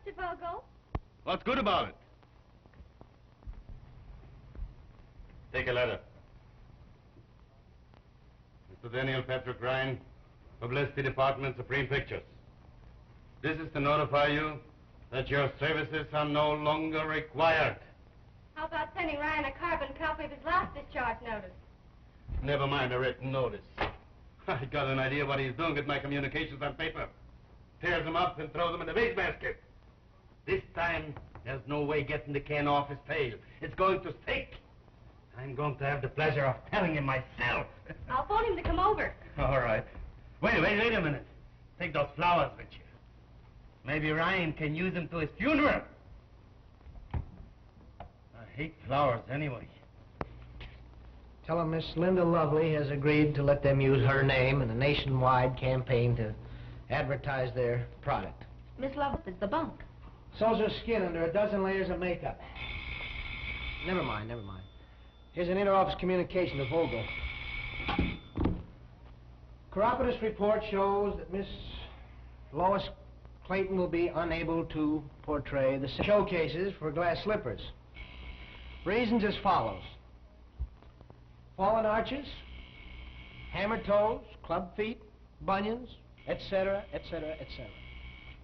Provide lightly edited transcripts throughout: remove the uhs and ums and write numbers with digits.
Mr. Vogel. What's good about it? Take a letter. Mr. Daniel Patrick Ryan, Publicity Department, Supreme Pictures. This is to notify you that your services are no longer required. How about sending Ryan a carbon copy of his last discharge notice? Never mind a written notice. I got an idea what he's doing with my communications on paper. Tears them up and throws them in the wastebasket. This time, there's no way getting the can off his tail. It's going to stick. I'm going to have the pleasure of telling him myself. I'll phone him to come over. All right. Wait a minute. Take those flowers with you. Maybe Ryan can use them to his funeral. I hate flowers anyway. Tell him Miss Linda Lovely has agreed to let them use her name in a nationwide campaign to advertise their product. Miss Lovely is the bunk. So's her skin under a dozen layers of makeup. Never mind. Here's an inter-office communication to Vogel. Chiropodist report shows that Miss Lois Clayton will be unable to portray the showcases for glass slippers. Reasons as follows. Fallen arches, hammered toes, club feet, bunions, etc., etc., etc.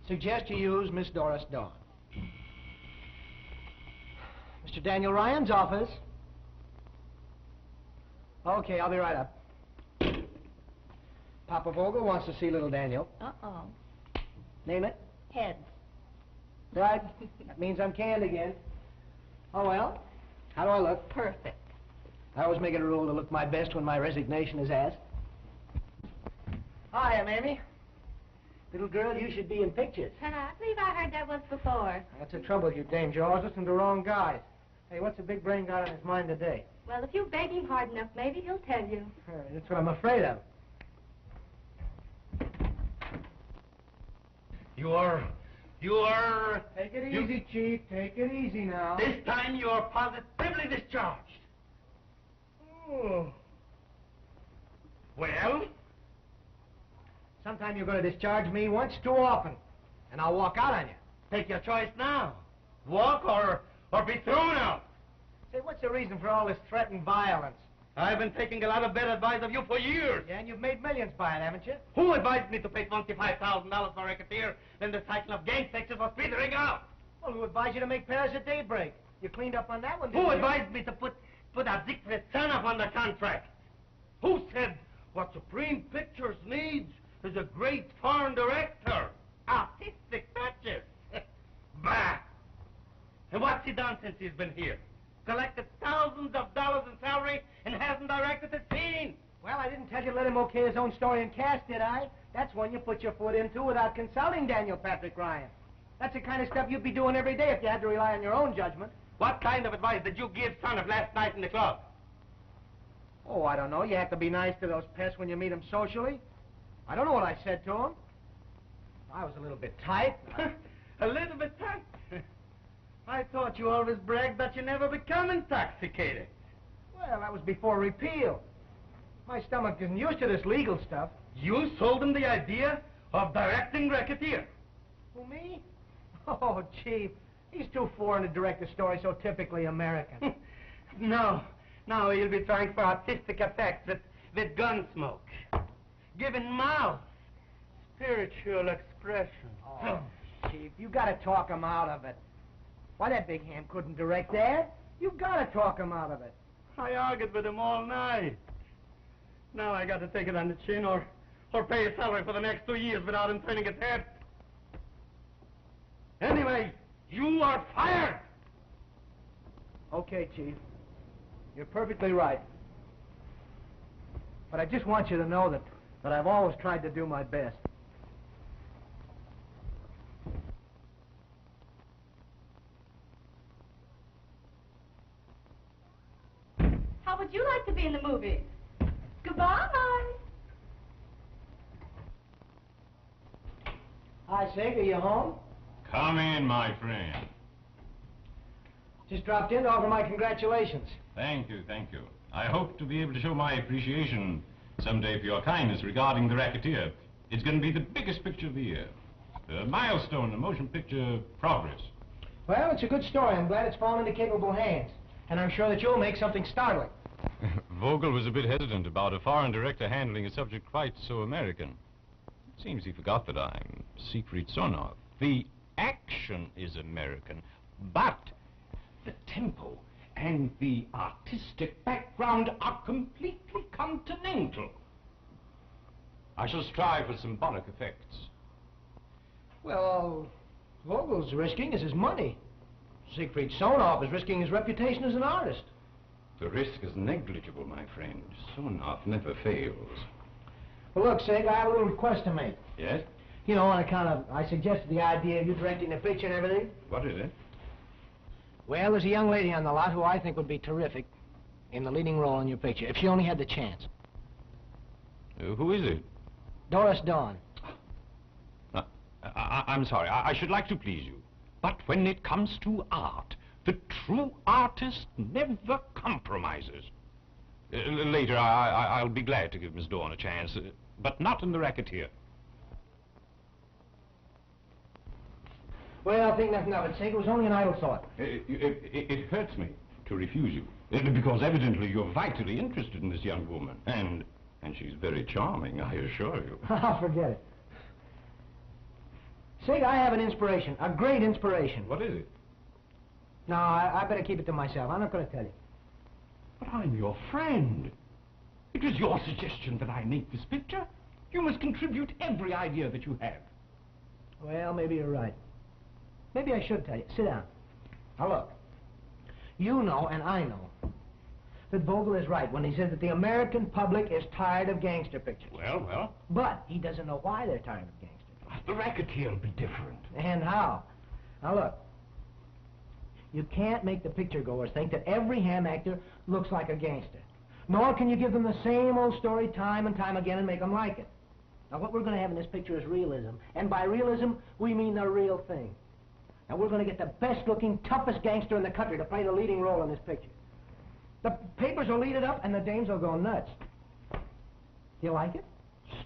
Suggest you use Miss Doris Dawn. Mr. Daniel Ryan's office. Okay, I'll be right up. Papa Vogel wants to see little Daniel. Uh-oh. Name it? Heads. Right. That means I'm canned again. Oh, well. How do I look? Perfect. I always make it a rule to look my best when my resignation is asked. Hi, I'm Amy. Little girl, you should be in pictures. I believe I heard that once before. That's the trouble with you, Dame Jo. I was listening to the wrong guys. Hey, what's the big brain got on his mind today? Well, if you beg him hard enough, maybe he'll tell you. That's what I'm afraid of. You are... Take it easy, Chief. Take it easy now. This time you are positively discharged. Oh. Well? Sometime you're going to discharge me once too often, and I'll walk out on you. Take your choice now. Walk or be thrown out. Say, what's the reason for all this threat and violence? I've been taking a lot of bad advice of you for years. Yeah, and you've made millions by it, haven't you? Who advised me to pay $25,000 for a racketeer when the cycle of gang sections was petering out? Well, who advised you to make Paris at daybreak? You cleaned up on that one, didn't Who you? advised me to put a Siegfried son up on the contract? Who said what Supreme Pictures needs is a great foreign director? Artistic touches. Bah! And what's he done since he's been here? Collected thousands of dollars in salary and hasn't directed a scene. Well, I didn't tell you to let him okay his own story and cast, did I? That's one you put your foot into without consulting Daniel Patrick Ryan. That's the kind of stuff you'd be doing every day if you had to rely on your own judgment. What kind of advice did you give son of last night in the club? Oh, I don't know. You have to be nice to those pests when you meet them socially. I don't know what I said to them. I was a little bit tight. A little bit tight? I thought you always bragged that you never become intoxicated. Well, that was before repeal. My stomach isn't used to this legal stuff. You sold him the idea of directing Racketeer. Who, me? Oh, Chief, he's too foreign to direct a story so typically American. No, he'll be trying for artistic effects with gun smoke. Giving mouth, spiritual expression. Oh, Chief, you gotta talk him out of it. Why, that big ham couldn't direct that. You gotta talk him out of it. I argued with him all night. Now I got to take it on the chin or pay his salary for the next 2 years without him turning his head. Anyway, you are fired! Okay, Chief. You're perfectly right. But I just want you to know that I've always tried to do my best. How would you like to be in the movies? Goodbye. Hi, Sig, are you home? Come in, my friend. Just dropped in to offer my congratulations. Thank you, thank you. I hope to be able to show my appreciation someday for your kindness regarding The Racketeer. It's going to be the biggest picture of the year. A milestone in the motion picture progress. Well, it's a good story. I'm glad it's fallen into capable hands. And I'm sure that you'll make something startling. Vogel was a bit hesitant about a foreign director handling a subject quite so American. Seems he forgot that I'm Siegfried Sonov. The action is American, but the tempo and the artistic background are completely continental. I shall strive for symbolic effects. Well, all Vogel's risking is his money. Siegfried Sonov is risking his reputation as an artist. The risk is negligible, my friend. Sonov never fails. Well, look, Sig, I have a little request to make. Yes? You know, on account of, I suggested the idea of you directing the picture and everything. What is it? Well, there's a young lady on the lot who I think would be terrific in the leading role in your picture, if she only had the chance. Who is it? Doris Dawn. I'm sorry. I should like to please you. But when it comes to art, the true artist never compromises. Later, I'll be glad to give Miss Dawn a chance, but not in The Racketeer. Well, I think nothing of it, Sig. It was only an idle thought. It hurts me to refuse you, because evidently you're vitally interested in this young woman, and she's very charming, I assure you. Forget it. Sig, I have an inspiration, a great inspiration. What is it? No, I better keep it to myself. I'm not going to tell you. But I'm your friend. It was your suggestion that I make this picture. You must contribute every idea that you have. Well, maybe you're right. Maybe I should tell you. Sit down. Now, look. You know, and I know, that Vogel is right when he says that the American public is tired of gangster pictures. Well. But he doesn't know why they're tired of gangster. The Racketeer will be different. And how? Now, look. You can't make the picture goers think that every ham actor looks like a gangster. Nor can you give them the same old story time and time again and make them like it. Now, what we're going to have in this picture is realism. And by realism, we mean the real thing. Now, we're going to get the best-looking, toughest gangster in the country to play the leading role in this picture. The papers will eat it up, and the dames will go nuts. You like it?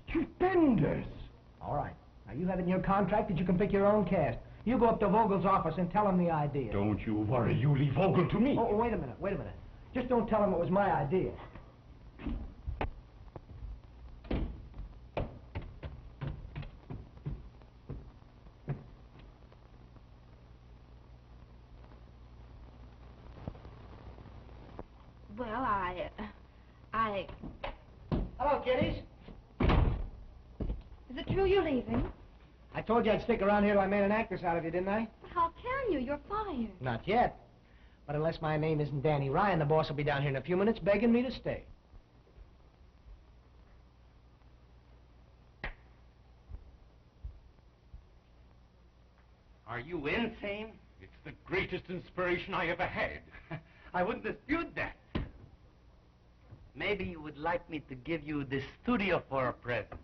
Stupendous. All right. Now, you have it in your contract that you can pick your own cast. You go up to Vogel's office and tell him the idea. Don't you worry. You leave Vogel to me. Oh, wait a minute. Just don't tell him it was my idea. Well, Hello, kiddies. Is it true you're leaving? I told you I'd stick around here till I made an actress out of you, didn't I? But how can you? You're fired. Not yet. But unless my name isn't Danny Ryan, the boss will be down here in a few minutes begging me to stay. Are you insane? It's the greatest inspiration I ever had. I wouldn't dispute that. Maybe you would like me to give you this studio for a present.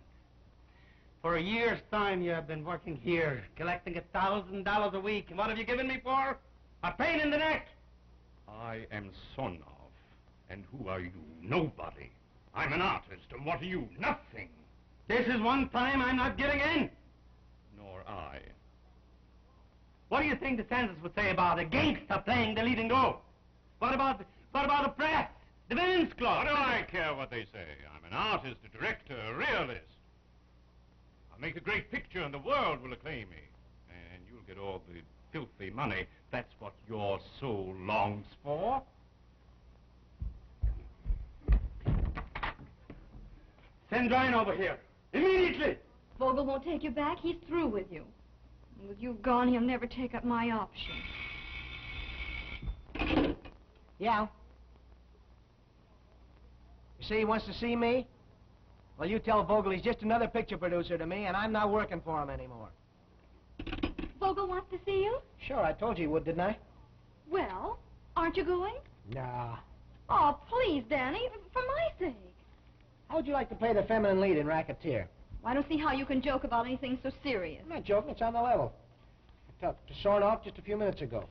For a year's time, you have been working here, collecting $1,000 a week. And what have you given me for? A pain in the neck. I am Sonov. And who are you? Nobody. I'm an artist, and what are you? Nothing. This is one time I'm not giving in. Nor I. What do you think the census would say about a gangster playing the leading role? What about the press? The Men's Club? What do I care what they say? I'm an artist, a director, a realist. I'll make a great picture and the world will acclaim me. And you'll get all the filthy money. That's what your soul longs for. Send Ryan over here. Immediately! Vogel won't take you back. He's through with you. And with you gone, he'll never take up my option. Yeah? You say he wants to see me? Well, you tell Vogel he's just another picture producer to me, and I'm not working for him anymore. Vogel wants to see you? Sure, I told you he would, didn't I? Well, aren't you going? Nah. Oh, please, Danny, for my sake. How would you like to play the feminine lead in Racketeer? I don't see how you can joke about anything so serious. I'm not joking, it's on the level. I talked to Sornoff just a few minutes ago.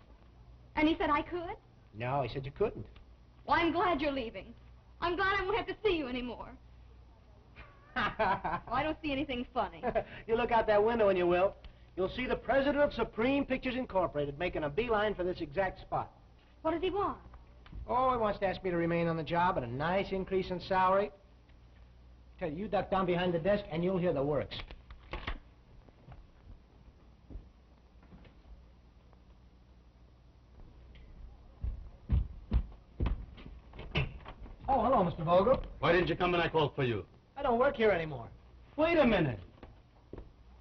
And he said I could? No, he said you couldn't. Well, I'm glad you're leaving. I'm glad I won't have to see you anymore. Well, I don't see anything funny. You look out that window and you will. you'll see the president of Supreme Pictures Incorporated making a beeline for this exact spot. What does he want? Oh, he wants to ask me to remain on the job at a nice increase in salary. Tell you, you duck down behind the desk and you'll hear the works. Oh, hello, Mr. Vogel. Why didn't you come when I called for you? I don't work here anymore. Wait a minute.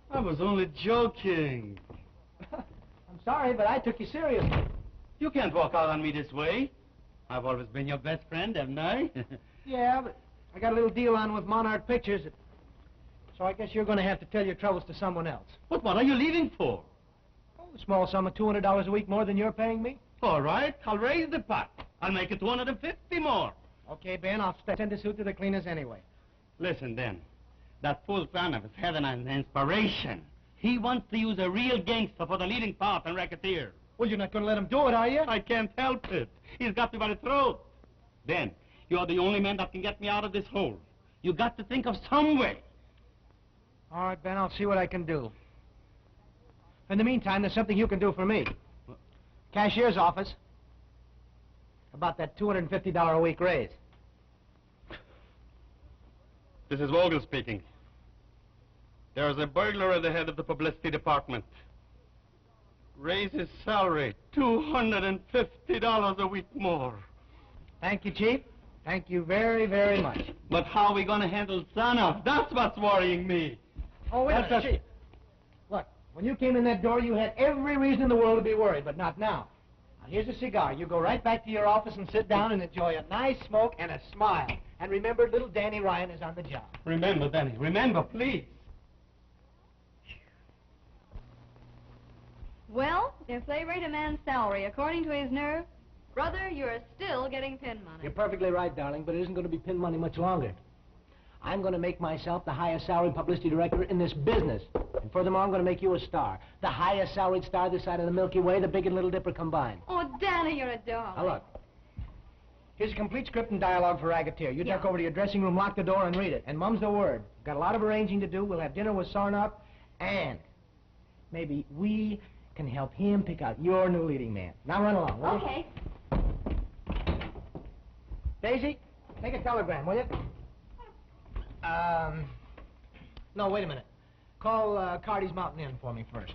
I was only joking. I'm sorry, but I took you seriously. You can't walk out on me this way. I've always been your best friend, haven't I? Yeah, but I got a little deal on with Monarch Pictures, so I guess you're going to have to tell your troubles to someone else. But what are you leaving for? Oh, a small sum of $200 a week more than you're paying me. All right, I'll raise the pot. I'll make it 250 more. Okay, Ben, I'll send the suit to the cleaners anyway. Listen, then. That fool son of his having an inspiration. He wants to use a real gangster for the leading part in Racketeer. Well, you're not going to let him do it, are you? I can't help it. He's got me by the throat. Ben, you're the only man that can get me out of this hole. You got to think of some way. All right, Ben, I'll see what I can do. In the meantime, there's something you can do for me. Cashier's office. About that $250 a week raise. This is Vogel speaking. There's a burglar at the head of the publicity department. Raise his salary $250 a week more. Thank you, Chief. Thank you very, very much. But how are we going to handle Sanoff? That's what's worrying me. Oh, wait a minute, Chief. Look, when you came in that door, you had every reason in the world to be worried, but not now. Now, here's a cigar. You go right back to your office and sit down and enjoy a nice smoke and a smile. And remember, little Danny Ryan is on the job. Remember, Danny. Remember, please. Well, if they rate a man's salary according to his nerve, brother, you're still getting pin money. You're perfectly right, darling, but it isn't going to be pin money much longer. I'm going to make myself the highest salaried publicity director in this business. And furthermore, I'm going to make you a star. The highest salaried star this side of the Milky Way, the Big and Little Dipper combined. Oh, Danny, you're a darling. Now, look. Here's a complete script and dialogue for Racketeer. You duck Yeah. over to your dressing room, lock the door, and read it. And mum's the word. Got a lot of arranging to do. We'll have dinner with Sarnoff, and maybe we can help him pick out your new leading man. Now run along, will you? Okay. Daisy, take a telegram, will you? No, wait a minute. Call Carty's Mountain Inn for me first.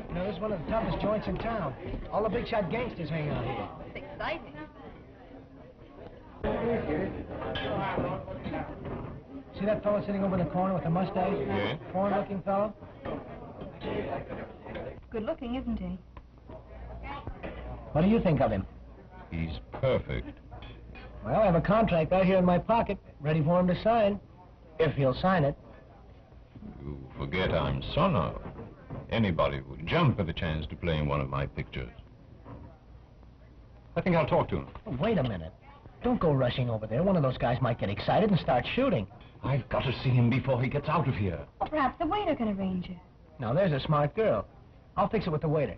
You know, this is one of the toughest joints in town. All the big shot gangsters hang out here. It's exciting. See that fellow sitting over in the corner with the mustache? Yeah. Foreign-looking fellow? Good looking, isn't he? What do you think of him? He's perfect. Well, I have a contract right here in my pocket, ready for him to sign. If he'll sign it. You forget I'm Sarnoff. Anybody would jump at the chance to play in one of my pictures. I think I'll talk to him. Oh, wait a minute. Don't go rushing over there. One of those guys might get excited and start shooting. I've got to see him before he gets out of here. Well, perhaps the waiter can arrange it. Now, there's a smart girl. I'll fix it with the waiter.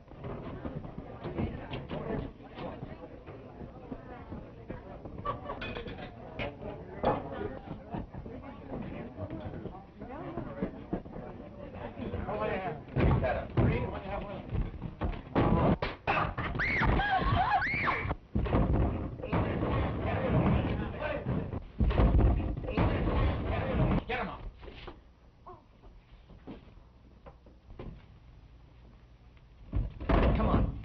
Come on.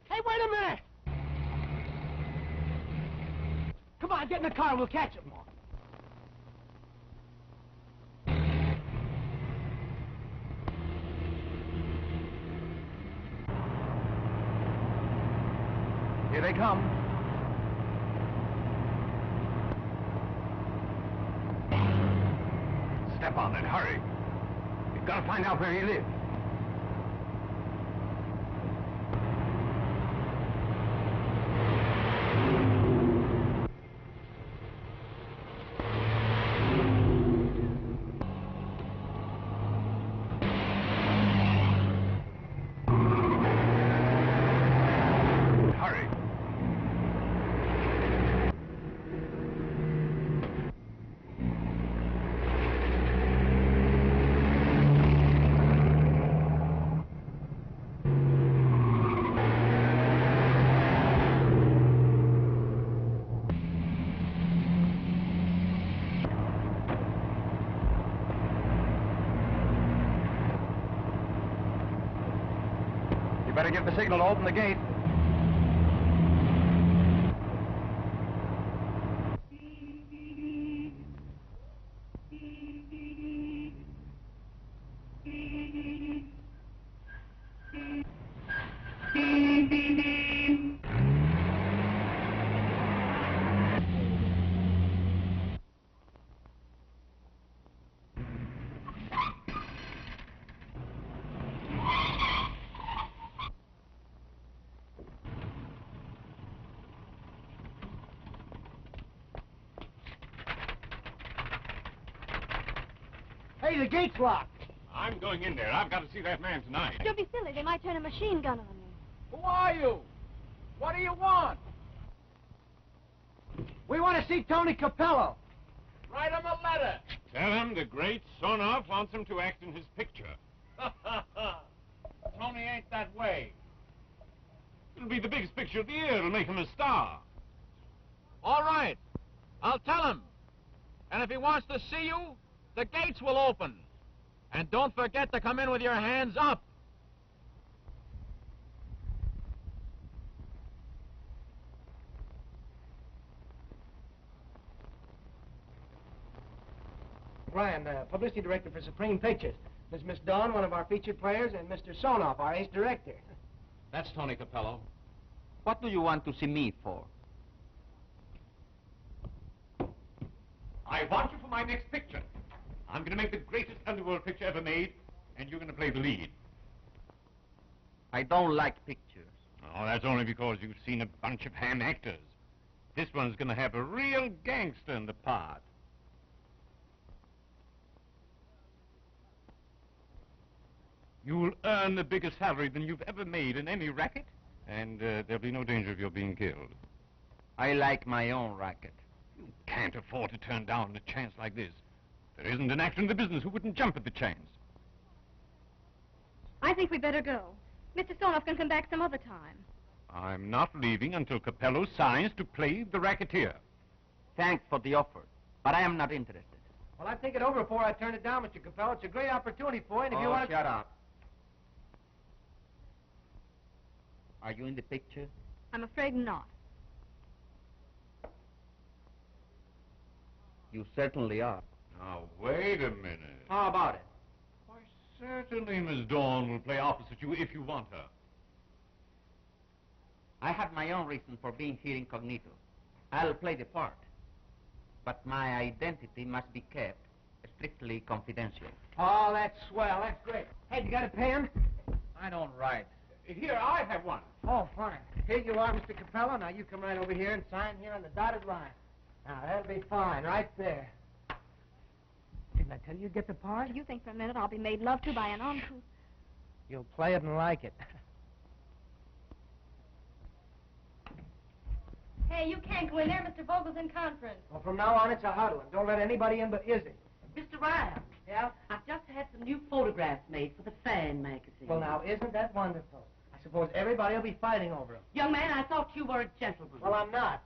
Hey, wait a minute! Come on, get in the car and we'll catch him. Here they come. Step on it, hurry. You've got to find out where he lives. better give the signal to open the gate. Hey, the gate's locked. I'm going in there. I've got to see that man tonight. Don't be silly. They might turn a machine gun on me. Who are you? What do you want? We want to see Tony Capello. Write him a letter. Tell him the great Sonoff wants him to act in his picture. Tony ain't that way. It'll be the biggest picture of the year. It'll make him a star. All right. I'll tell him. And if he wants to see you, the gates will open. And don't forget to come in with your hands up. Brian, publicity director for Supreme Pictures. There's Miss Dawn, one of our featured players, and Mr. Sonoff, our ace director. That's Tony Capello. What do you want to see me for? I want you for my next picture. I'm going to make the greatest underworld picture ever made, and you're going to play the lead. I don't like pictures. Oh, that's only because you've seen a bunch of ham actors. This one's going to have a real gangster in the part. You'll earn a bigger salary than you've ever made in any racket, and there'll be no danger of your being killed. I like my own racket. You can't afford to turn down a chance like this. There isn't an actor in the business who wouldn't jump at the chance. I think we better go. Mr. Sonoff can come back some other time. I'm not leaving until Capello signs to play the racketeer. Thanks for the offer, but I am not interested. Well, I'd think it over before I turn it down, Mr. Capello. It's a great opportunity for you, and if you want to... shut up. Are you in the picture? I'm afraid not. You certainly are. Now, wait a minute. How about it? Why, certainly Miss Dawn will play opposite you if you want her. I have my own reason for being here incognito. I'll play the part. But my identity must be kept strictly confidential. Oh, that's swell. That's great. Hey, you got a pen? I don't write. Here, I have one. Oh, fine. Here you are, Mr. Capello. Now, you come right over here and sign here on the dotted line. Now, that'll be fine, right there. Didn't I tell you you'd get the part? Do you think for a minute I'll be made love to by an uncouth? You'll play it and like it. Hey, you can't go in there. Mr. Vogel's in conference. Well, from now on, it's a huddle, and don't let anybody in but Izzy. Mr. Ryan, Yeah? I've just had some new photographs made for the fan magazine. Well, now, isn't that wonderful? I suppose everybody will be fighting over them. Young man, I thought you were a gentleman. Well, I'm not.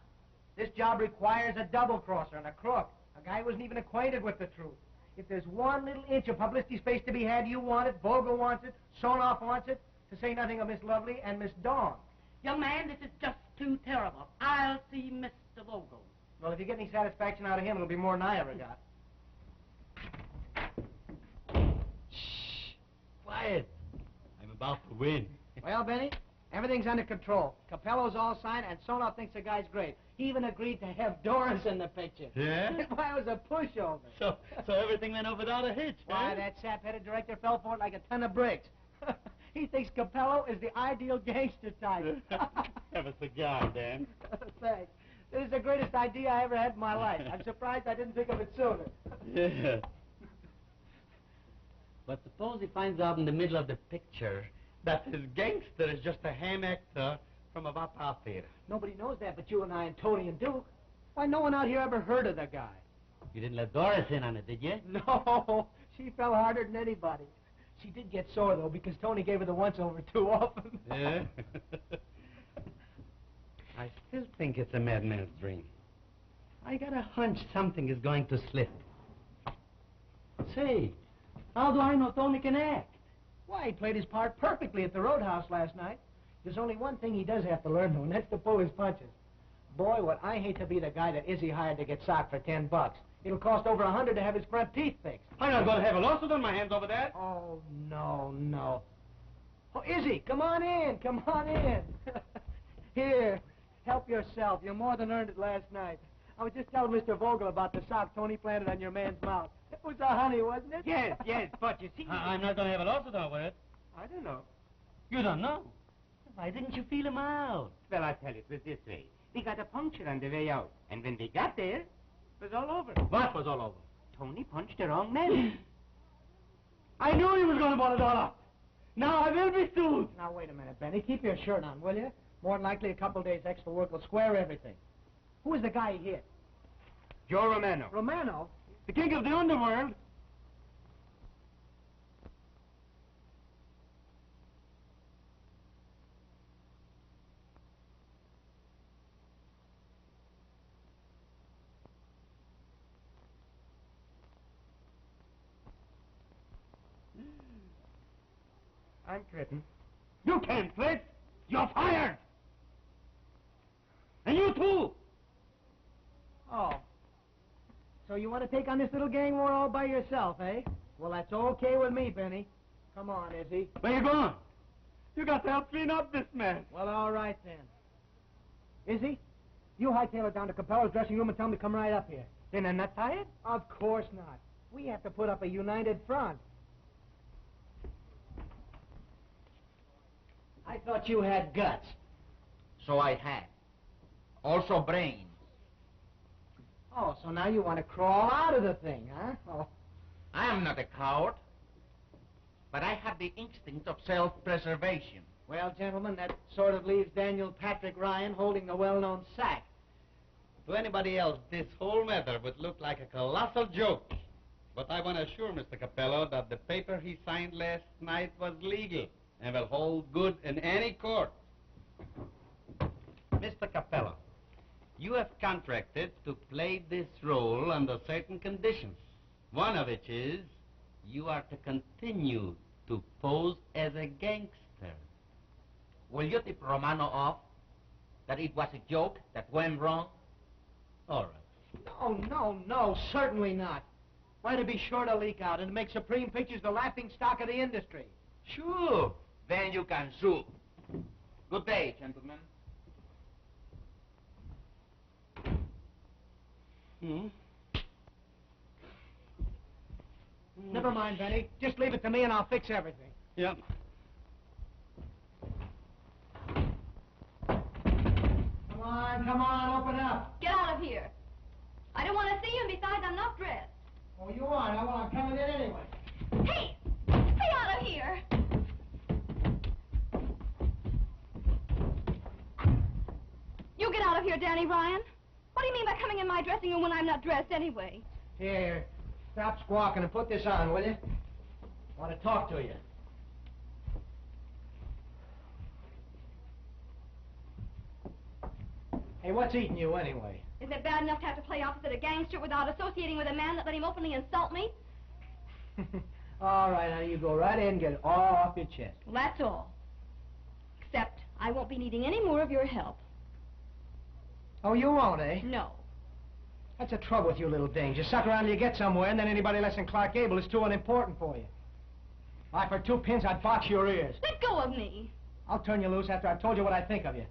This job requires a double-crosser and a crook. A guy who wasn't even acquainted with the truth. If there's one little inch of publicity space to be had, you want it, Vogel wants it, Sonoff wants it, to say nothing of Miss Lovely and Miss Dawn. Young man, this is just too terrible. I'll see Mr. Vogel. Well, if you get any satisfaction out of him, it'll be more than I ever got. Shh. Quiet. I'm about to win. Well, Benny, everything's under control. Capello's all signed, and Sonoff thinks the guy's great. He even agreed to have Doris in the picture. Yeah? Why, it was a pushover. So everything went over without a hitch, Why, huh? that sap-headed director fell for it like a ton of bricks. He thinks Capello is the ideal gangster type. Have a cigar, Dan. Thanks. This is the greatest idea I ever had in my life. I'm surprised I didn't think of it sooner. Yeah. But suppose he finds out in the middle of the picture that his gangster is just a ham actor from a Vapa theater. Nobody knows that but you and I and Tony and Duke. Why, no one out here ever heard of the guy. You didn't let Doris in on it, did you? No, she fell harder than anybody. She did get sore, though, because Tony gave her the once-over too often. Yeah? I still think it's a madman's dream. I got a hunch something is going to slip. Say, how do I know Tony can act? Why, he played his part perfectly at the Roadhouse last night. There's only one thing he does have to learn, though, and that's to pull his punches. Boy, would I hate to be the guy that Izzy hired to get socked for $10. It'll cost over $100 to have his front teeth fixed. I'm not going to have a lawsuit on my hands over that. Oh, no, no. Oh, Izzy, come on in, come on in. Here, help yourself. You more than earned it last night. I was just telling Mr. Vogel about the sock Tony planted on your man's mouth. It was a honey, wasn't it? Yes, but you see... I'm not going to have a lawsuit over it. I don't know. You don't know? Why didn't you feel him out? Well, I'll tell you, it was this way. We got a puncture on the way out, and when we got there, it was all over. What was all over? Tony punched the wrong man. I knew he was going to ball it all up. Now I will be sued. Now, wait a minute, Benny. Keep your shirt on, will you? More than likely, a couple days extra work will square everything. Who was the guy he hit? Joe Romano. Romano? The king of the underworld. I'm quitting. You can't quit. You're fired. And you too. Oh. So you want to take on this little gang war all by yourself, eh? Well, that's okay with me, Benny. Come on, Izzy. Where you going? You got to help clean up this mess. Well, all right then. Izzy, you hightail it down to Capello's dressing room and tell him to come right up here. Then I'm not tired? Of course not. We have to put up a united front. I thought you had guts. So I had. Also brains. Oh, so now you want to crawl out of the thing, huh? Oh. I am not a coward, but I have the instinct of self-preservation. Well, gentlemen, that sort of leaves Daniel Patrick Ryan holding the well-known sack. To anybody else, this whole matter would look like a colossal joke. But I want to assure Mr. Capello that the paper he signed last night was legal and will hold good in any court. Mr. Capello, you have contracted to play this role under certain conditions. One of which is you are to continue to pose as a gangster. Will you tip Romano off that it was a joke that went wrong? All right. No, certainly not. Why, to be sure to leak out and make Supreme Pictures the laughing stock of the industry. Sure. Then you can sue. Good day, gentlemen. Never mind, Benny. Just leave it to me and I'll fix everything. Yep. Come on, open up. Get out of here. I don't want to see you, and besides, I'm not dressed. Oh, you aren't. Well, I'm coming in anyway. Hey! Stay out of here! You get out of here, Danny Ryan. What do you mean by coming in my dressing room when I'm not dressed anyway? Here, stop squawking and put this on, will you? I want to talk to you. Hey, what's eating you anyway? Isn't it bad enough to have to play opposite a gangster without associating with a man that let him openly insult me? All right, now you go right in and get it all off your chest. Well, that's all. Except I won't be needing any more of your help. Oh, you won't, eh? No. That's the trouble with you little dames. You suck around till you get somewhere, and then anybody less than Clark Gable is too unimportant for you. Why, for 2 pins, I'd box your ears. Let go of me. I'll turn you loose after I've told you what I think of you.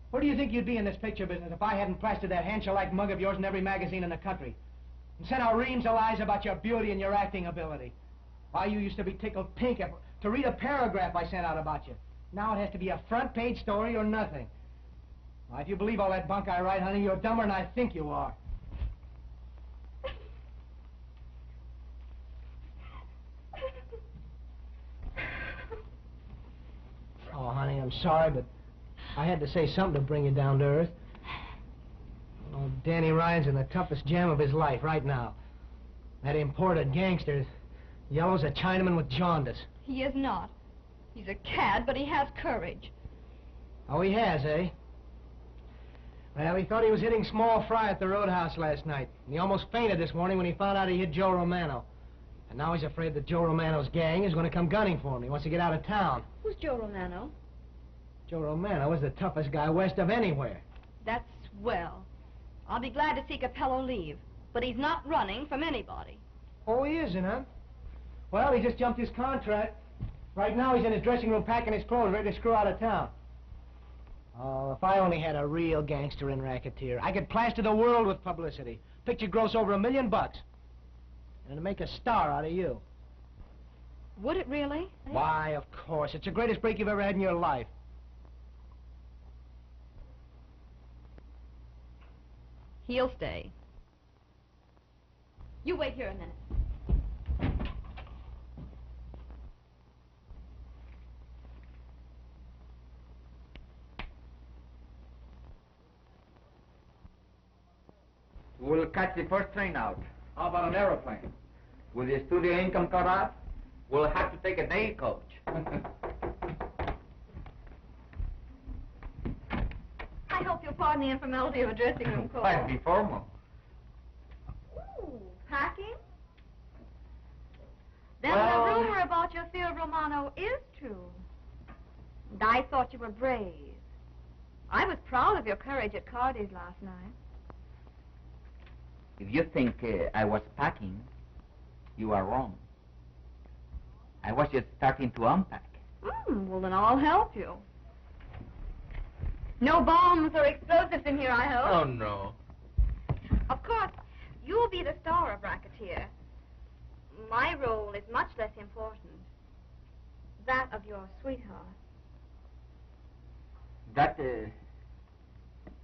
Where do you think you'd be in this picture business if I hadn't plastered that handshake-like mug of yours in every magazine in the country? And sent out reams of lies about your beauty and your acting ability? Why, you used to be tickled pink to read a paragraph I sent out about you. Now it has to be a front-page story or nothing. Why, if you believe all that bunk I write, honey, you're dumber than I think you are. Oh, honey, I'm sorry, but I had to say something to bring you down to earth. Oh, Danny Ryan's in the toughest jam of his life right now. That imported gangster, Yellow's a Chinaman with jaundice. He is not. He's a cad, but he has courage. Oh, he has, eh? Well, he thought he was hitting small fry at the Roadhouse last night. And he almost fainted this morning when he found out he hit Joe Romano. And now he's afraid that Joe Romano's gang is going to come gunning for him. He wants to get out of town. Who's Joe Romano? Joe Romano is the toughest guy west of anywhere. That's swell. I'll be glad to see Capello leave. But he's not running from anybody. Oh, he isn't, huh? Well, he just jumped his contract. Right now he's in his dressing room packing his clothes, ready to screw out of town. Oh, if I only had a real gangster and racketeer, I could plaster the world with publicity. Picture gross over $1 million. And it'd make a star out of you. Would it really? Why, of course. It's the greatest break you've ever had in your life. He'll stay. You wait here a minute. We'll catch the first train out. How about an aeroplane? With the studio income cut off, we'll have to take a day coach. I hope you'll pardon the informality of a dressing room call. Quite be formal. Ooh, packing? Then Well, the rumor about your fear of Romano is true. And I thought you were brave. I was proud of your courage at Cardi's last night. If you think I was packing, you are wrong. I was just starting to unpack. Well, then I'll help you. No bombs or explosives in here, I hope. Oh, no. Of course, you'll be the star of Racketeer. My role is much less important. That of your sweetheart. That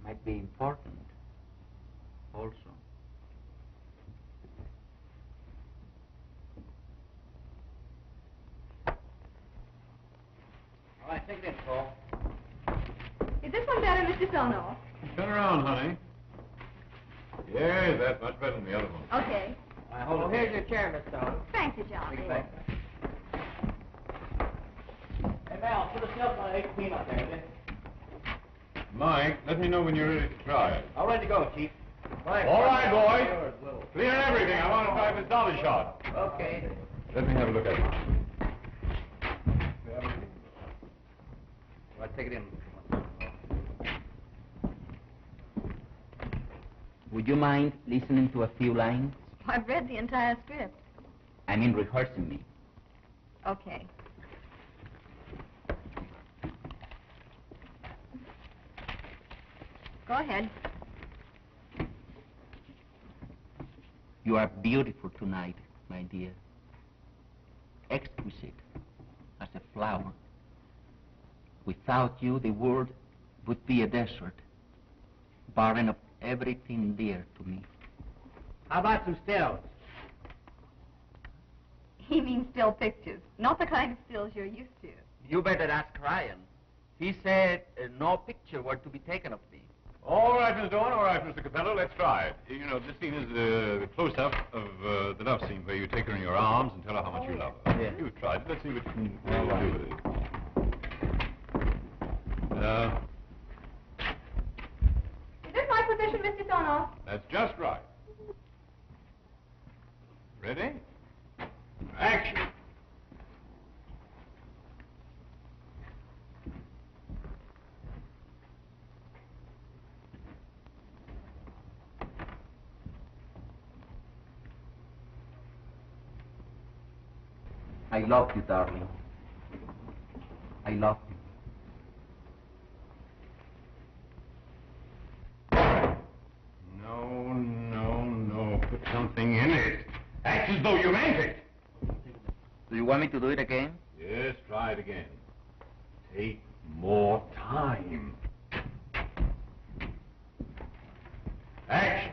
might be important also. All right, take it in, Paul. Is this one better, Mr. Sono? Turn around, honey. Yes, that's much better than the other one. Okay. Well, here's your chair, Miss Stone. Thank you, Johnny. Hey, Mel, put a silk on 18 up there, Mike, let me know when you're ready to try it. all ready to go, Chief. All right, boys. Clear everything. I want to try this dolly shot. Okay. Let me have a look at it. All right, take it in. Would you mind listening to a few lines? I've read the entire script. I mean rehearsing me. Okay. Go ahead. You are beautiful tonight, my dear. Exquisite as a flower. Without you, the world would be a desert, barren of everything dear to me. How about some stills? He means still pictures, not the kind of stills you're used to. You better ask Ryan. He said no picture were to be taken of me. All right, Miss Dawn. All right, Mr. Capello. Let's try it. You know, this scene is the close-up of the love scene where you take her in your arms and tell her how much you love her. Yeah. You've tried it. Let's see what you can All right. do with it. Is this my position, Mr. Sono? That's just right. Ready? Action. I love you, darling. I love you. No. Put something in it. Act as though you meant it. Do you want me to do it again? Yes, try it again. Take more time. Action.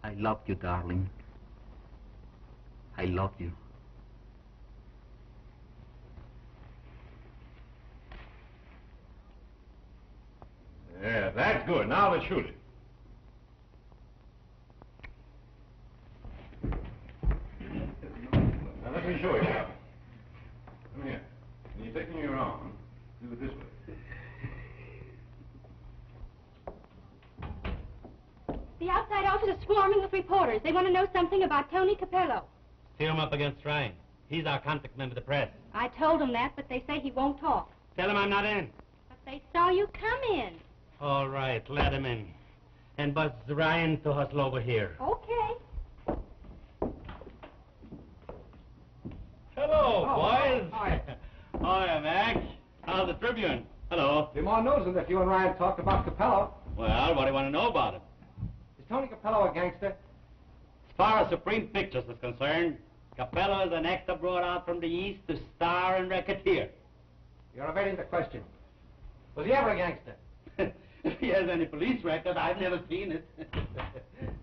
I love you, darling. I love you. Yeah, that's good. Now let's shoot it. Now let me show you. office is swarming with reporters. They want to know something about Tony Capello. Steer him up against Ryan. He's our contact man with the press. I told them that, but they say he won't talk. Tell him I'm not in. But they saw you come in. All right, let him in. And buzz Ryan to hustle over here. Okay. Hello, boys. Hi. Hiya, Mac. How's the Tribune? Hello. Be more news than if you and Ryan talked about Capello. Well, what do you want to know about him? Is Tony Capello a gangster? As far as Supreme Pictures is concerned, Capello is an actor brought out from the East to star in Racketeer. You're evading the question. Was he ever a gangster? If he has any police record, I've never seen it.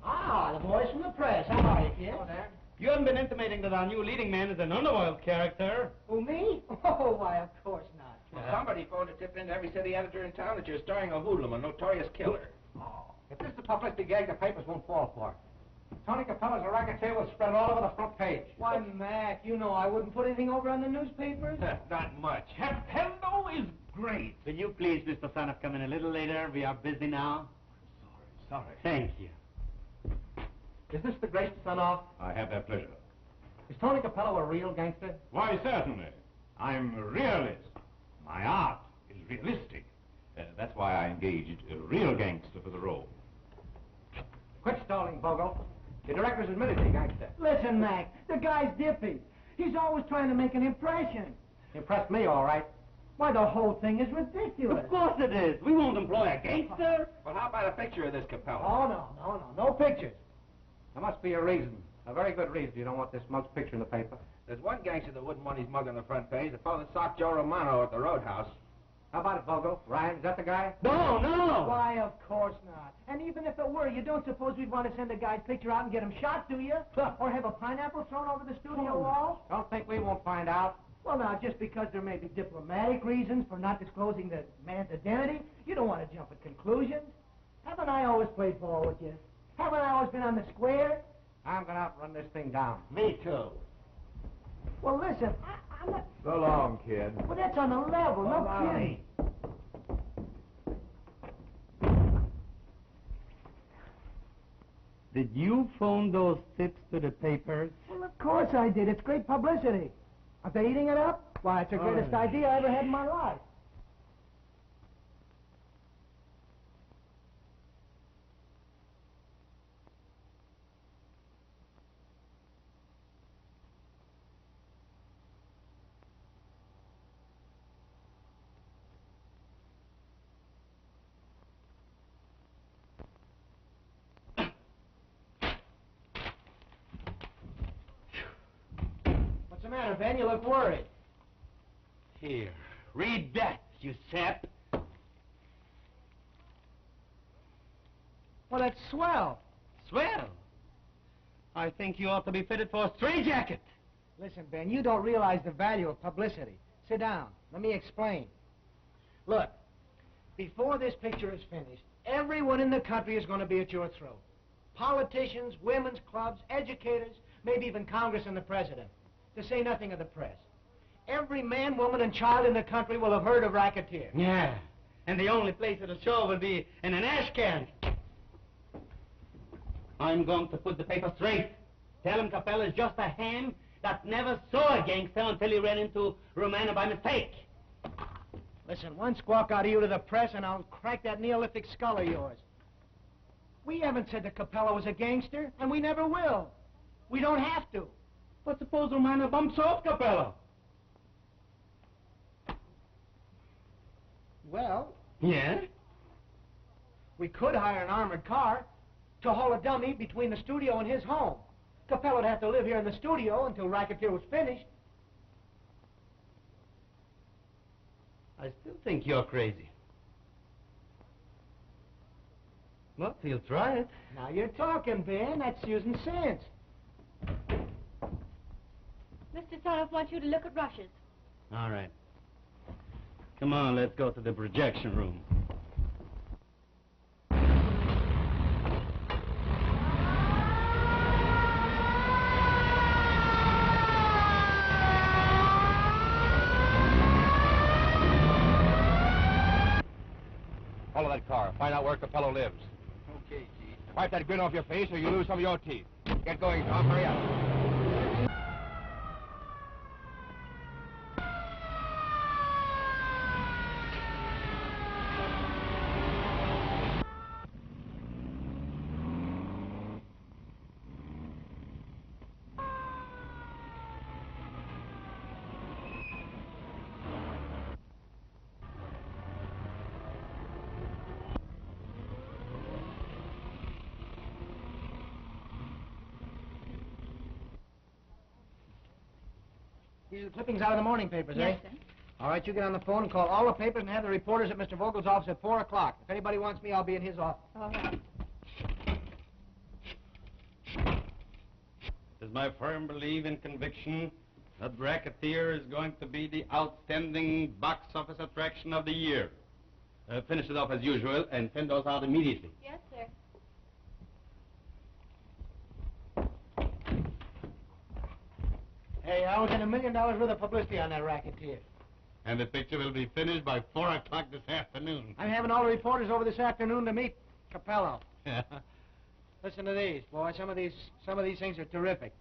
Ah, the voice from the press. How are you, kid? Hello there. You haven't been intimating that our new leading man is an underworld character. Who, me? Oh, why, of course not. Well, somebody phoned a tip into every city editor in town that you're starring a hoodlum, a notorious killer. Oh, if this is a publicity gag, the papers won't fall for it. Tony Capello's a racketeer will spread all over the front page. Why, Mac, you know I wouldn't put anything over on the newspapers. Not much. Hello is great. Will you please, Mr. Sanoff, come in a little later? We are busy now. Sorry. Thank you. Is this the great Sanoff? I have that pleasure. Is Tony Capello a real gangster? Why, certainly. I'm a realist. My art is realistic. That's why I engaged a real gangster for the role. Quit stalling, Bogle. The director's admitted he's a gangster. Listen, Mac, the guy's dippy. He's always trying to make an impression. Impressed me, all right. Why, the whole thing is ridiculous. Of course it is. We won't employ a gangster. Well, how about a picture of this Capello? Oh, no pictures. There must be a reason. A very good reason you don't want this mug's picture in the paper. There's one gangster that wouldn't want his mug on the front page, the fellow that socked Joe Romano at the Roadhouse. How about it, Bogle? Ryan, is that the guy? No. Why, of course not. And even if it were, you don't suppose we'd want to send a guy's picture out and get him shot, do you? Or have a pineapple thrown over the studio wall? Don't think we won't find out. Well, now, just because there may be diplomatic reasons for not disclosing the man's identity, you don't want to jump at conclusions. Haven't I always played ball with you? Haven't I always been on the square? I'm going to outrun this thing down. Me too. Well, listen, I'm not... So long, kid. Well, that's on the level, no kidding. Did you phone those tips to the papers? Well, of course I did. It's great publicity. Aren't they eating it up? Why, it's the greatest idea I ever had in my life. What's the matter, Ben? You look worried. Here, read that, you sap. Well, that's swell. Swell. I think you ought to be fitted for a straitjacket. Listen, Ben, you don't realize the value of publicity. Sit down. Let me explain. Look, before this picture is finished, everyone in the country is going to be at your throat. Politicians, women's clubs, educators, maybe even Congress and the President, to say nothing of the press. Every man, woman, and child in the country will have heard of Racketeer. Yeah, and the only place it'll show will be in an ash can. I'm going to put the paper straight. Tell him Capello is just a ham that never saw a gangster until he ran into Romano by mistake. Listen, one squawk out of you to the press and I'll crack that Neolithic skull of yours. We haven't said that Capello was a gangster, and we never will. We don't have to. But suppose Romano bumps off Capello? Well, Yeah? we could hire an armored car to haul a dummy between the studio and his home. Capello would have to live here in the studio until Racketeer was finished. I still think you're crazy. Well, he'll try it. Now you're talking, Ben. That's using sense. Mr. Sanoff wants you to look at rushes. All right. Come on, let's go to the projection room. Follow that car. Find out where Capello lives. Okay, Chief. Wipe that grin off your face or you lose some of your teeth. Get going, Tom. Hurry up. These are clippings out of the morning papers, Yes, eh? sir. All right, you get on the phone and call all the papers and have the reporters at Mr. Vogel's office at 4 o'clock. If anybody wants me, I'll be in his office. All right. It is my firm belief and conviction that Racketeer is going to be the outstanding box office attraction of the year. Finish it off as usual and send those out immediately. Yes, sir. Hey, I'll get $1 million worth of publicity on that Racketeer. And the picture will be finished by 4 o'clock this afternoon. I'm having all the reporters over this afternoon to meet Capello. Listen to these, boy. Some of these things are terrific.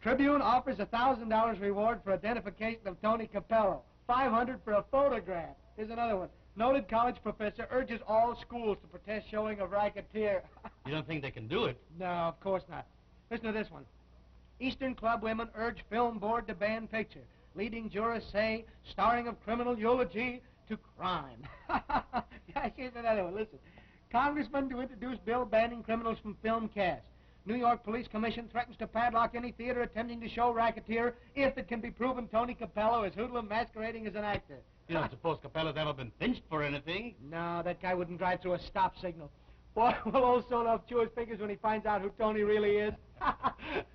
Tribune offers $1,000 reward for identification of Tony Capello. $500 for a photograph. Here's another one. Noted college professor urges all schools to protest showing of Racketeer. You don't think they can do it? No, of course not. Listen to this one. Eastern Club women urge film board to ban picture. Leading jurors say starring of criminal eulogy to crime. Here's another one. Listen. Congressman to introduce bill banning criminals from film cast. New York Police Commission threatens to padlock any theater attempting to show Racketeer if it can be proven Tony Capello is hoodlum masquerading as an actor. You don't suppose Capello's ever been pinched for anything? No, that guy wouldn't drive through a stop signal. Boy, will old Soloff chew his fingers when he finds out who Tony really is.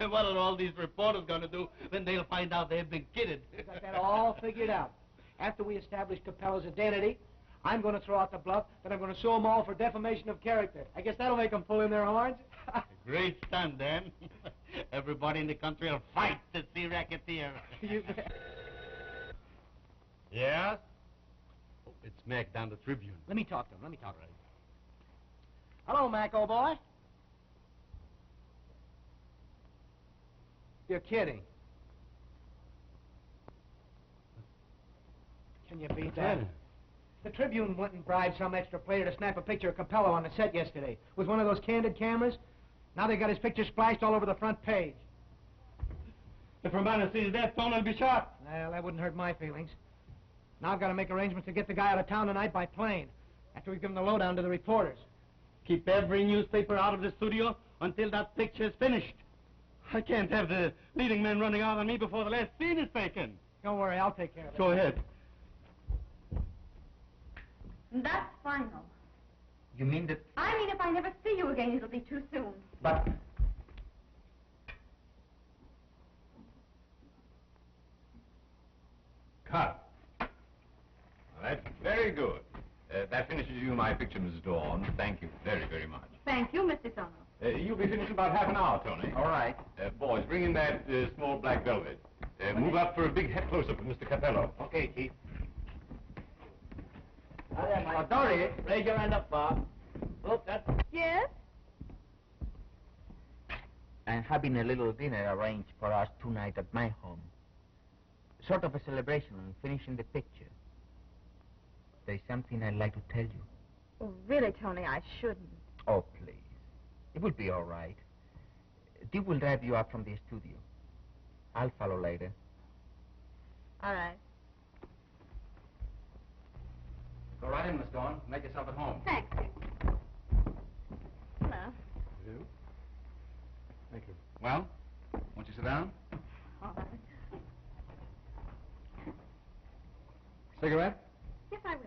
And what are all these reporters going to do when they'll find out they've been kidded? Got that all figured out. After we establish Capello's identity, I'm going to throw out the bluff that I'm going to sue them all for defamation of character. I guess that'll make them pull in their horns. Great stunt, Dan. Everybody in the country will fight to see Racketeer. You bet. Yeah? Oh, it's Mac down the Tribune. Let me talk to him. Hello, Mac, old boy. You're kidding. Can you beat that? The Tribune went and bribed some extra player to snap a picture of Capello on the set yesterday with one of those candid cameras. Now they got his picture splashed all over the front page. If Romano sees that, Tony will be shot. Well, that wouldn't hurt my feelings. Now I've got to make arrangements to get the guy out of town tonight by plane after we've given the lowdown to the reporters. Keep every newspaper out of the studio until that picture is finished. I can't have the leading men running out on me before the last scene is taken. Don't worry, I'll take care of it. Go ahead. That's final. You mean that... I mean, if I never see you again, it'll be too soon. But... Cut. Well, that's very good. That finishes you my picture, Mrs. Dawn. Thank you very, very much. Thank you, Mr. Sono. You'll be finished in about half an hour, Tony. All right. Boys, bring in that small black velvet. Move up for a big head close-up of Mr. Capello. Okay, Chief. Dory, raise your hand up, Bob. Look, that's... Yes? I'm having a little dinner arranged for us tonight at my home. Sort of a celebration on finishing the picture. There's something I'd like to tell you. Oh, really, Tony, I shouldn't. Oh, please. It will be all right. Dee will drive you up from the studio. I'll follow later. All right. Go right in, Miss Dawn. Make yourself at home. Thanks. Hello. You? Thank you. Well, won't you sit down? All right. Cigarette? Yes, I will.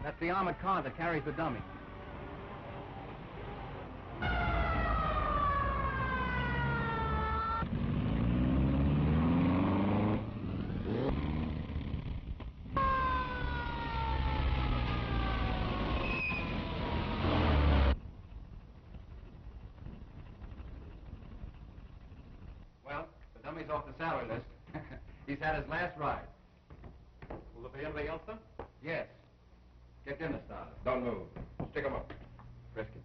That's the armored car that carries the dummy. Well, the dummy's off the salary list. He's had his last ride. Will there be anything else, then? Yes. Get Dennis started. Don't move. Stick him up. Frisk him.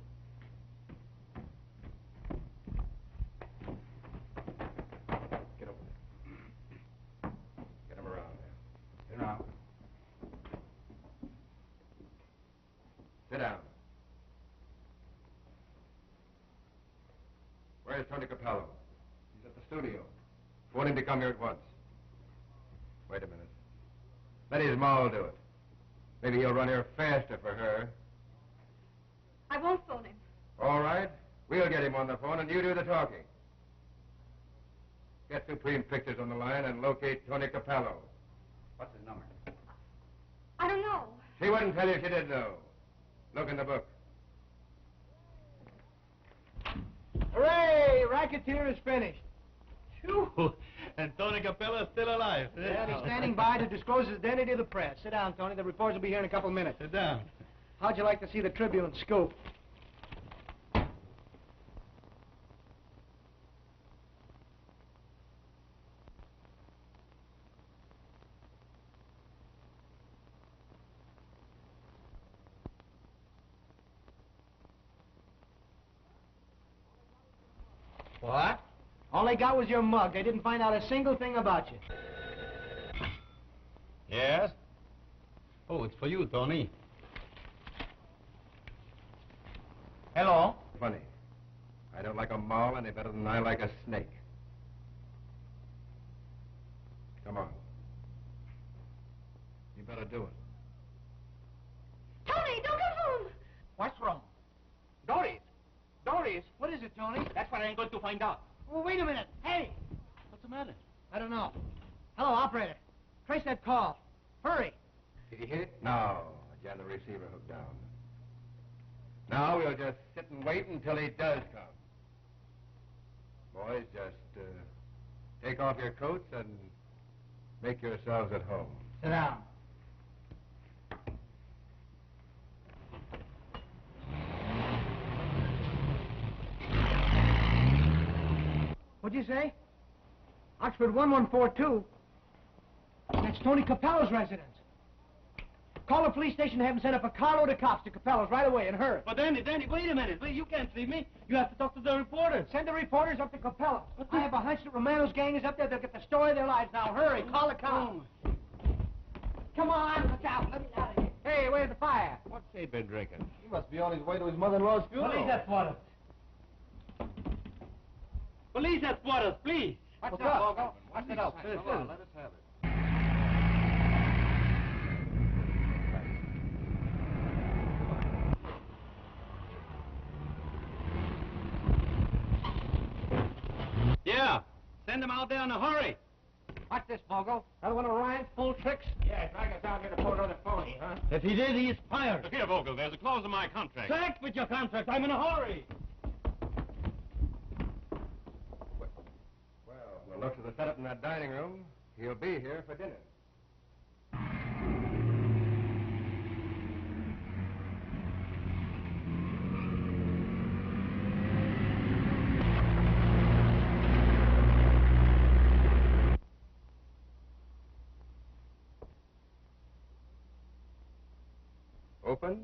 Get over there. Get him around there. Sit down. Sit down. Where's Tony Capello? He's at the studio. Phone him to come here at once. Wait a minute. Let his Moll do it. Maybe he'll run here faster for her. I won't phone him. All right. We'll get him on the phone and you do the talking. Get Supreme Pictures on the line and locate Tony Capello. What's his number? I don't know. She wouldn't tell you if she did know. Look in the book. Hooray! Racketeer is finished. Phew. And Tony Capello's still alive. Yeah, and he's standing by to disclose his identity to the press. Sit down, Tony. The reporters will be here in a couple of minutes. Sit down. How'd you like to see the Tribune scoop? What? All they got was your mug. They didn't find out a single thing about you. Yes? Oh, it's for you, Tony. Hello? Funny. I don't like a Moll any better than I like a snake. Come on. You better do it. Tony, don't go home. What's wrong? Doris! Doris! What is it, Tony? That's what I'm going to find out. Well, wait a minute. Hey! What's the matter? I don't know. Hello, operator. Trace that call. Hurry. Did he hit it? No. I jammed the receiver hook down. Now we'll just sit and wait until he does come. Boys, just take off your coats and make yourselves at home. Sit down. What'd you say? Oxford 1142. That's Tony Capello's residence. Call the police station and have them send up a carload of cops to Capello's right away and hurry. But Danny, wait a minute. Wait, you can't see me. You have to talk to the reporters. Send the reporters up to Capello's. I have a hunch that Romano's gang is up there. They'll get the story of their lives. Now hurry. Call the cops. Come on, look out. Let me out of here. Hey, where's the fire? What's he been drinking? He must be on his way to his mother-in-law's funeral. Police headquarters. Police headquarters, please. What's up, Bogo? What's it up? Come on, let us have it. Yeah. Send them out there in a hurry. What's this, Bogo? Another one of Ryan's full tricks? Yeah, drag us out here to photo the phony, huh? If he did, he's fired. Look here, Vogel, there's a clause in my contract. Sack with your contract. I'm in a hurry. Well, from the looks of the setup in that dining room, he'll be here for dinner. Open.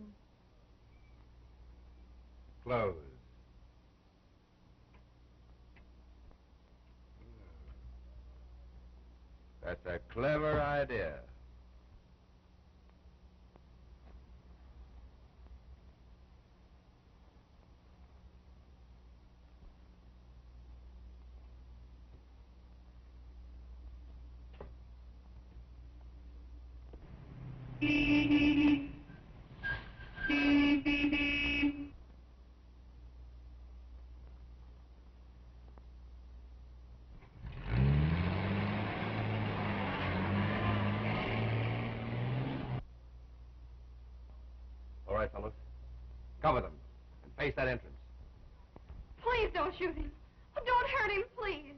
Close. That's a clever idea. All right, fellows. Cover them and face that entrance. Please don't shoot him. Oh, don't hurt him, please.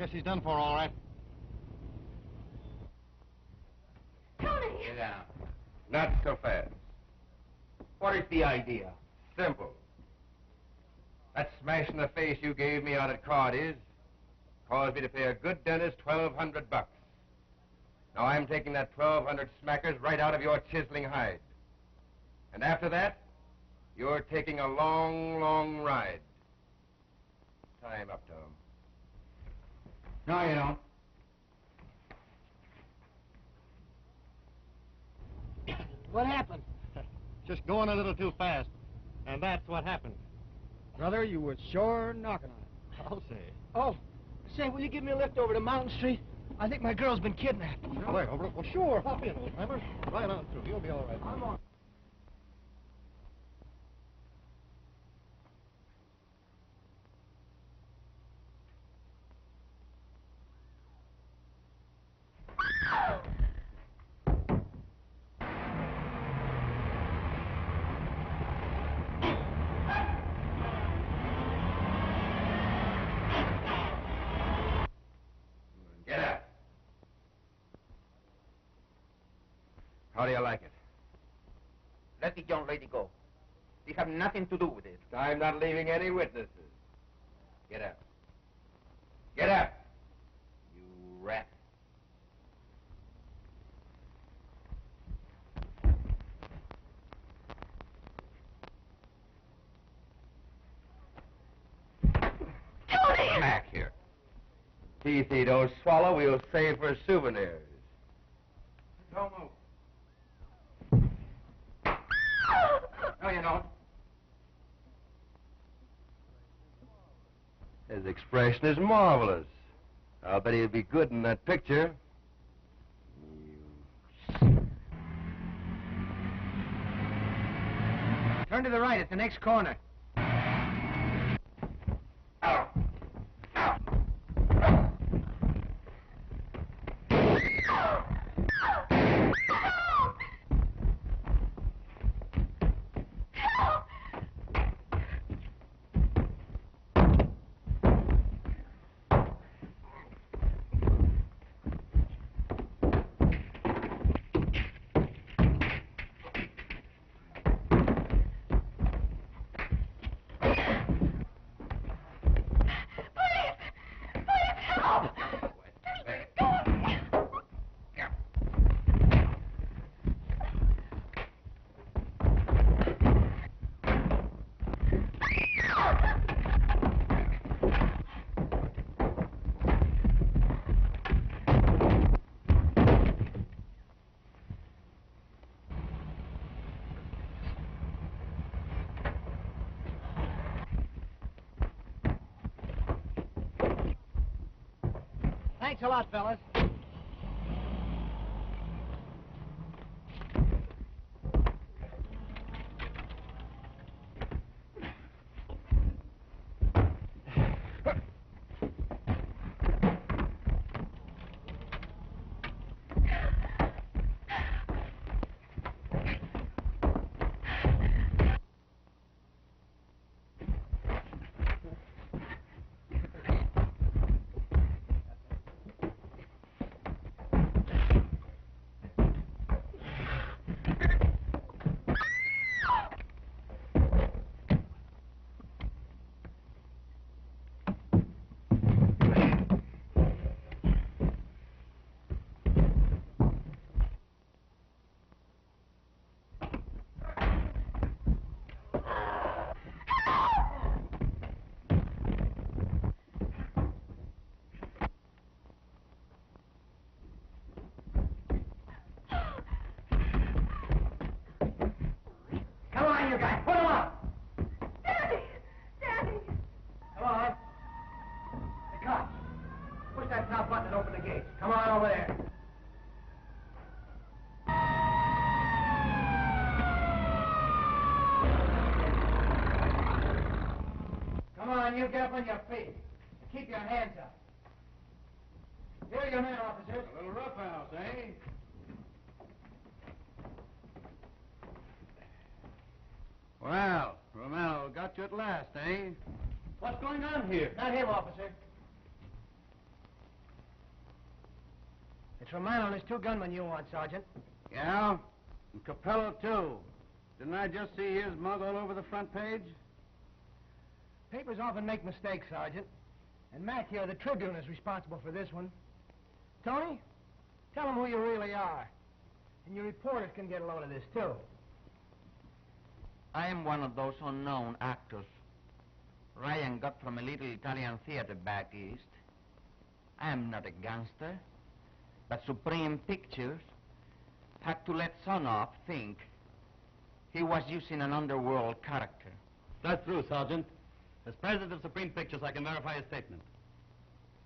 Guess he's done for, all right. Tony! Sit down. Not so fast. What is the idea? Simple. That smash in the face you gave me out at Cardi's caused me to pay a good dentist $1,200. Now I'm taking that 1,200 smackers right out of your chiseling hide. And after that, you're taking a long, long ride. Tie him up, Tom. No, you don't. What happened? Just going a little too fast. And that's what happened. Brother, you were sure knocking on it. I'll say. Oh, say, will you give me a lift over to Mountain Street? I think my girl's been kidnapped. Really, Over? Well, sure. Hop in, old timer. Right on through. You'll be all right. I'm on. Get up. How do you like it? Let the young lady go. We have nothing to do with it. I'm not leaving any witnesses. Get up. Get up! You rat. Tony! Come back here. Teeth he don't swallow, we'll save for souvenirs. Don't move. No, you don't. His expression is marvelous. I'll bet he'll be good in that picture. Turn to the right at the next corner. Thanks a lot, fellas. Come on, you guys, put 'em up! Daddy! Daddy! Come on. The cops. Push that top button and open the gates. Come on over there. Come on, you get up on your feet. And keep your hands up. Here are your men, officers. A little roughhouse, eh? Well, Romano got you at last, eh? What's going on here? Not him, officer. It's Romano and his two gunmen you want, Sergeant. Yeah? And Capello, too. Didn't I just see his mug all over the front page? Papers often make mistakes, Sergeant. And Mac here, the Tribune, is responsible for this one. Tony, tell them who you really are. And your reporters can get a load of this, too. I am one of those unknown actors Ryan got from a little Italian theater back east. I am not a gangster, but Supreme Pictures had to let Sonoff think he was using an underworld character. That's true, Sergeant. As president of Supreme Pictures, I can verify his statement.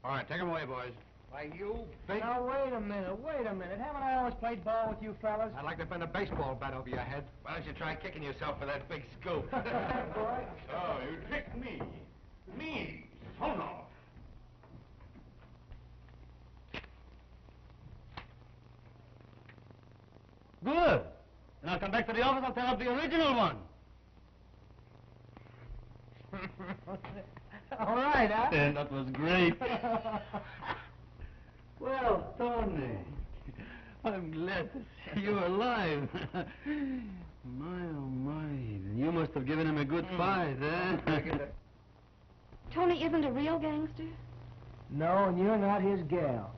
All right, take him away, boys. Why, you big... Now, wait a minute. Haven't I always played ball with you fellas? I'd like to bend a baseball bat over your head. Why don't you try kicking yourself for that big scoop? Boy. Oh, you tricked me. Me, Sonoff. Good. And I'll come back to the office, I'll tear up the original one. All right, huh? And that was great. Well, Tony, I'm glad to see you alive. My, oh my, you must have given him a good fight, eh? Tony isn't a real gangster? No, and you're not his gal.